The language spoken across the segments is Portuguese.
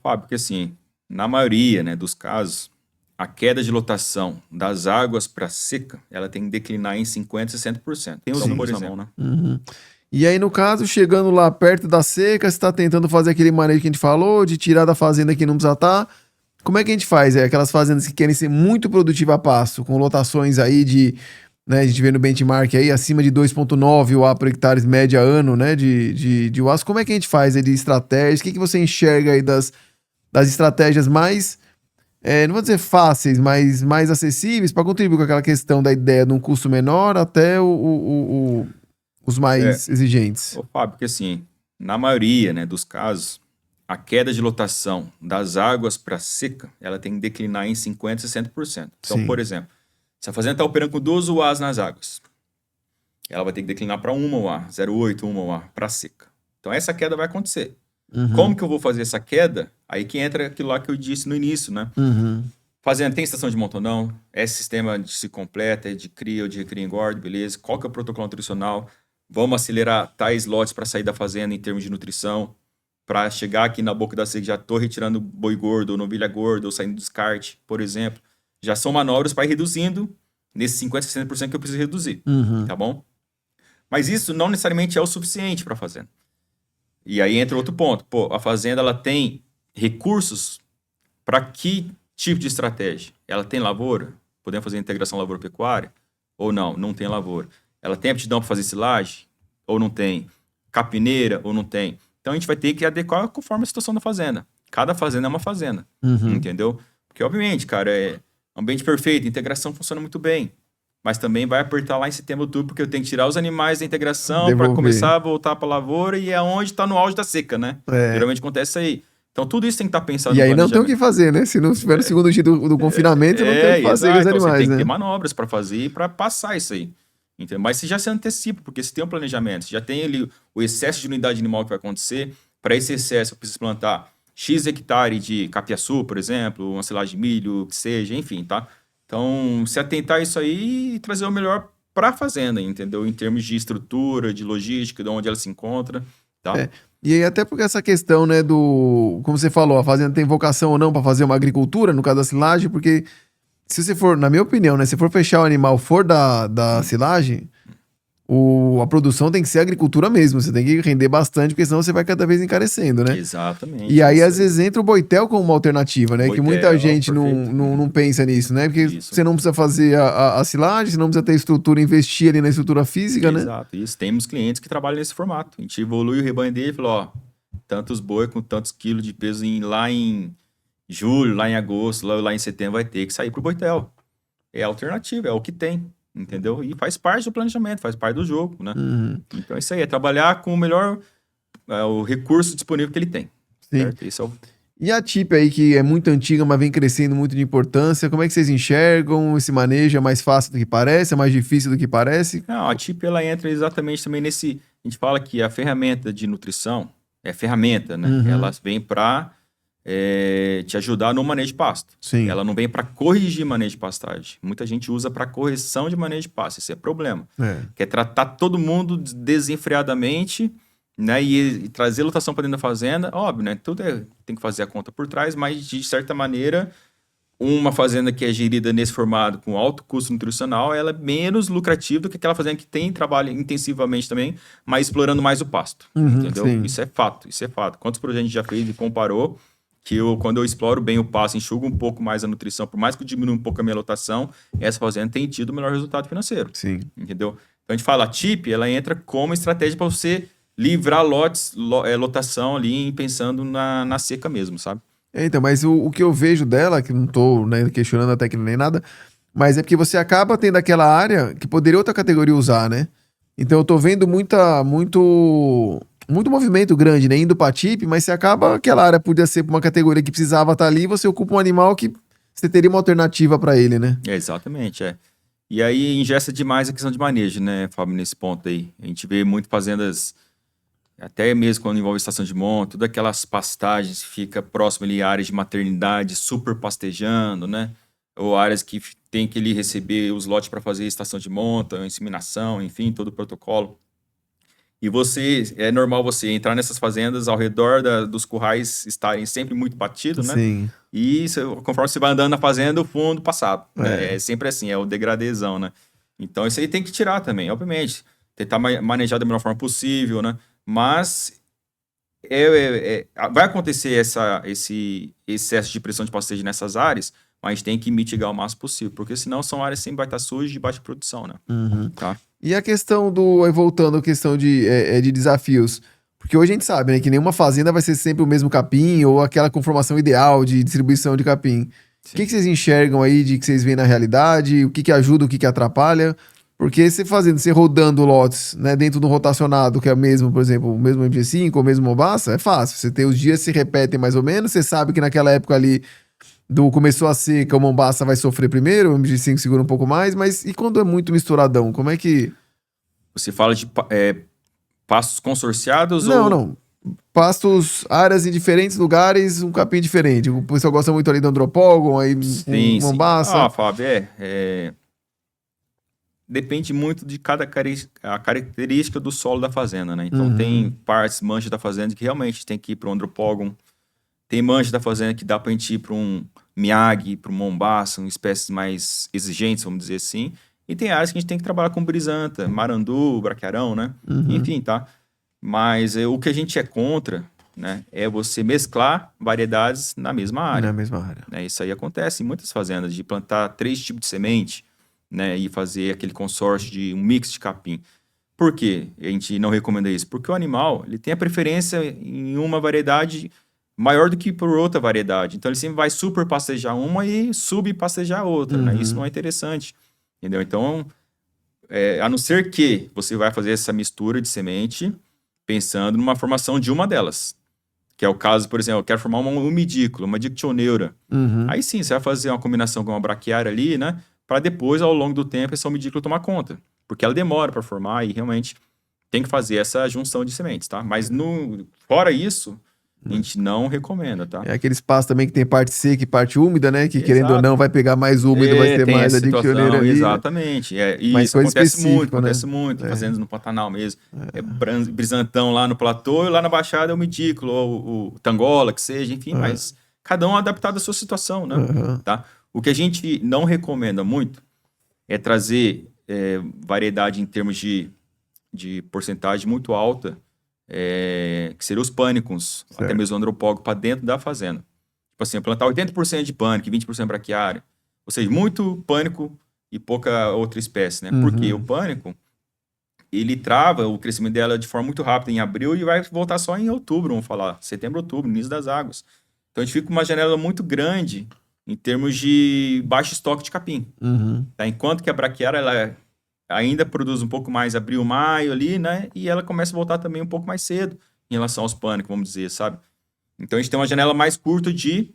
Fábio, porque assim, na maioria, né, dos casos, a queda de lotação das águas para seca, ela tem que declinar em 50% a 60%. Tem os Sim. números na mão, né? Uhum. E aí, no caso, chegando lá perto da seca, você está tentando fazer aquele manejo que a gente falou, de tirar da fazenda que não precisa estar. Como é que a gente faz? É aquelas fazendas que querem ser muito produtivas a pasto, com lotações aí de, né, a gente vê no benchmark aí, acima de 2,9 UA por hectare média ano, né, de UAs. Como é que a gente faz aí de estratégias? O que você enxerga aí das estratégias mais, não vou dizer fáceis, mas mais acessíveis para contribuir com aquela questão da ideia de um custo menor até os É, mais exigentes? ô Fábio, porque assim, na maioria, né, dos casos, a queda de lotação das águas para seca, ela tem que declinar em 50% a 60%. Então, por Sim. exemplo, se a fazenda está operando com 2 UAs nas águas, ela vai ter que declinar para 1 UA, 0,8, 1 UA para seca. Então, essa queda vai acontecer. Como Uhum. que eu vou fazer essa queda? Aí que entra aquilo lá que eu disse no início, né? Uhum. Fazenda tem estação de monta ou não? É sistema de se completa, é de cria ou de recria e engorda, beleza? Qual que é o protocolo nutricional? Vamos acelerar tais lotes para sair da fazenda em termos de nutrição, para chegar aqui na boca da seca, já estou retirando boi gordo, ou novilha gorda, ou saindo do descarte, por exemplo. Já são manobras para ir reduzindo nesses 50%, 60% que eu preciso reduzir, Uhum. tá bom? Mas isso não necessariamente é o suficiente para a fazenda. E aí entra outro ponto. Pô, a fazenda ela tem recursos para que tipo de estratégia? Ela tem lavoura? Podemos fazer integração lavoura-pecuária? Ou não? Não tem lavoura. Ela tem aptidão para fazer silagem? Ou não tem? Capineira? Ou não tem? Então a gente vai ter que adequar conforme a situação da fazenda. Cada fazenda é uma fazenda, Uhum. entendeu? Porque, obviamente, cara, ambiente perfeito, integração funciona muito bem. Mas também vai apertar lá em setembro, outubro, porque eu tenho que tirar os animais da integração para Devolver. começar a voltar para a lavoura e é onde está no auge da seca, né? É. Geralmente acontece isso aí. Então tudo isso tem que estar pensado E no aí não tem o que planejamento. fazer, né? Se não estiver no segundo dia do confinamento, não tem o que fazer com os Exato. Então você animais, tem que ter né? manobras para fazer para passar isso aí. Entendeu? Mas você já se antecipa, porque você tem um planejamento, você já tem ali o excesso de unidade animal que vai acontecer. Para esse excesso, eu preciso plantar X hectare de capiaçu, por exemplo, uma silagem de milho, que seja, enfim, tá? Então, se atentar a isso aí e trazer o melhor para a fazenda, entendeu? Em termos de estrutura, de logística, de onde ela se encontra, tá? É. E aí, até porque essa questão, né, do. Como você falou, a fazenda tem vocação ou não para fazer uma agricultura, no caso da silagem, porque se você for, na minha opinião, né, se for fechar o animal for da silagem, a produção tem que ser agricultura mesmo. Você tem que render bastante, porque senão você vai cada vez encarecendo, né? E Exatamente, aí, isso às aí. vezes, entra o Boitel como uma alternativa, né? Que muita Boitel, gente perfeito. não pensa nisso, né? Porque Isso. você não precisa fazer a silagem, você não precisa ter estrutura, investir ali na estrutura física, né? Exato, isso. Temos clientes que trabalham nesse formato. A gente evolui o rebanho dele e falou, ó, tantos boi com tantos quilos de peso lá em julho, lá em agosto, lá em setembro vai ter que sair pro Boitel. É a alternativa, é o que tem, entendeu? E faz parte do planejamento, faz parte do jogo, né? Uhum. Então é isso aí, é trabalhar com o melhor, o recurso disponível que ele tem, Sim. certo? Esse é o... E a TIP aí, que é muito antiga, mas vem crescendo muito de importância, como é que vocês enxergam esse manejo? É mais fácil do que parece? É mais difícil do que parece? Não, a TIP ela entra exatamente também nesse... A gente fala que a ferramenta de nutrição é ferramenta, né? Ela Uhum. vem para te ajudar no manejo de pasto. Sim. Ela não vem para corrigir manejo de pastagem. Muita gente usa para correção de manejo de pasto. Esse é problema. É. Quer tratar todo mundo desenfreadamente, né? E trazer lotação para dentro da fazenda. Óbvio, né? Tudo tem que fazer a conta por trás, mas de certa maneira, uma fazenda que é gerida nesse formato com alto custo nutricional, ela é menos lucrativa do que aquela fazenda que tem trabalho intensivamente também, mas explorando mais o pasto. Uhum, Entendeu? sim. Isso é fato, isso é fato. Quantos projetos a gente já fez e comparou que quando eu exploro bem o pasto, enxugo um pouco mais a nutrição, por mais que eu diminua um pouco a minha lotação, essa fazenda tem tido o melhor resultado financeiro. Sim. Entendeu? Então a gente fala, a TIP, ela entra como estratégia para você livrar lotes, lotação ali, pensando na seca mesmo, sabe? Então, mas o que eu vejo dela, que não tô, né, questionando a técnica nem nada, mas é porque você acaba tendo aquela área que poderia outra categoria usar, né? Então eu tô vendo muito movimento grande, né? Indo pra TIP, mas você acaba, aquela área podia ser pra uma categoria que precisava estar ali, e você ocupa um animal que você teria uma alternativa pra ele, né? Exatamente, é. E aí ingessa demais a questão de manejo, né, Fábio, nesse ponto aí. A gente vê muito fazendas, até mesmo quando envolve estação de monta, todas aquelas pastagens que fica próximo ali a áreas de maternidade, super pastejando, né? Ou áreas que tem que ali receber os lotes para fazer estação de monta, inseminação, enfim, todo o protocolo. E é normal você entrar nessas fazendas ao redor dos currais estarem sempre muito batidos, né? Sim. E conforme você vai andando na fazenda, o fundo passado, né? É. É sempre assim, é o degradezão, né? Então isso aí tem que tirar também, obviamente. Tentar manejar da melhor forma possível, né? Mas vai acontecer esse excesso de pressão de pastagem nessas áreas, mas a gente tem que mitigar o máximo possível, porque senão são áreas que sempre vai estar sujas de baixa produção, né? Uhum. Tá? E a questão aí voltando à questão de desafios, porque hoje a gente sabe, né, que nenhuma fazenda vai ser sempre o mesmo capim ou aquela conformação ideal de distribuição de capim. O que Sim. vocês enxergam aí de que vocês veem na realidade? O que ajuda, o que atrapalha? Porque você rodando lotes, né, dentro do rotacionado, que é o mesmo, por exemplo, o mesmo MG5 ou o mesmo Mombasa, é fácil. Você tem os dias se repetem mais ou menos, você sabe que naquela época ali começou a seca, o Mombasa vai sofrer primeiro, o MG5 segura um pouco mais, mas e quando é muito misturadão, como é que... Você fala de pastos consorciados Não, ou... não. Pastos, áreas em diferentes lugares, um capim diferente. O pessoal gosta muito ali do Andropógon, aí um Sim, sim. Mombasa. Fábio, depende muito de a característica do solo da fazenda, né? Então, tem partes, manchas da fazenda que realmente tem que ir para o Andropógon. Tem manchas da fazenda que dá para a gente ir para um Miyagi, para um Mombasa, espécies mais exigentes, vamos dizer assim. E tem áreas que a gente tem que trabalhar com brisanta, marandu, braquiarão, né? Enfim, tá? Mas o que a gente é contra, né, é você mesclar variedades na mesma área. Na mesma área. Né? Isso aí acontece em muitas fazendas, de plantar 3 tipos de semente, né, e fazer aquele consórcio de um mix de capim. Por quê? A gente não recomenda isso? Porque o animal ele tem a preferência em uma variedade maior do que por outra variedade. Então, ele sempre vai super pastejar uma e subpastejar a outra, né? Isso não é interessante, entendeu? Então, a não ser que você vai fazer essa mistura de semente pensando numa formação de uma delas. Que é o caso, por exemplo, eu quero formar uma umidícula, uma dictioneura. Aí sim, você vai fazer uma combinação com uma braquiária ali, né? Para depois, ao longo do tempo, essa umidícula tomar conta. Porque ela demora para formar e realmente tem que fazer essa junção de sementes, tá? Mas fora isso, a gente não recomenda, tá? É aquele espaço também que tem parte seca e parte úmida, né? Que querendo ou Exato. não, vai pegar mais úmido, vai ter Tem mais essa a dictioneira situação, ali, né? exatamente. Mais Isso coisa acontece muito, específica, né? fazendas no Pantanal mesmo. Brisantão lá no platô e lá na Baixada é o midículo, ou o tangola, que seja, enfim, mas cada um adaptado à sua situação, né? Tá? O que a gente não recomenda muito é trazer variedade em termos de porcentagem muito alta, que seriam os pânicos, até mesmo o andropólogo, para dentro da fazenda. Tipo assim, plantar 80% de pânico, 20% braquiária. Ou seja, muito pânico e pouca outra espécie, né? Porque o pânico, ele trava o crescimento dela de forma muito rápida em abril e vai voltar só em outubro, vamos falar. Setembro, outubro, início das águas. Então, a gente fica com uma janela muito grande em termos de baixo estoque de capim. Tá? Enquanto que a braquiária, ela ainda produz um pouco mais abril, maio ali, né? E ela começa a voltar também um pouco mais cedo em relação aos pânicos, vamos dizer, sabe? Então, a gente tem uma janela mais curta de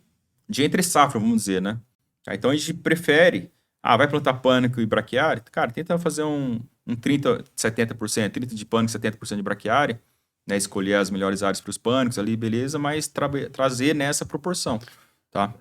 entre safra, vamos dizer, né? Então, a gente prefere... vai plantar pânico e braquiária? Cara, tenta fazer um 30, 70%. 30% de pânico, 70% de braquiária. Né? Escolher as melhores áreas para os pânicos ali, beleza. Mas trazer nessa proporção, tá?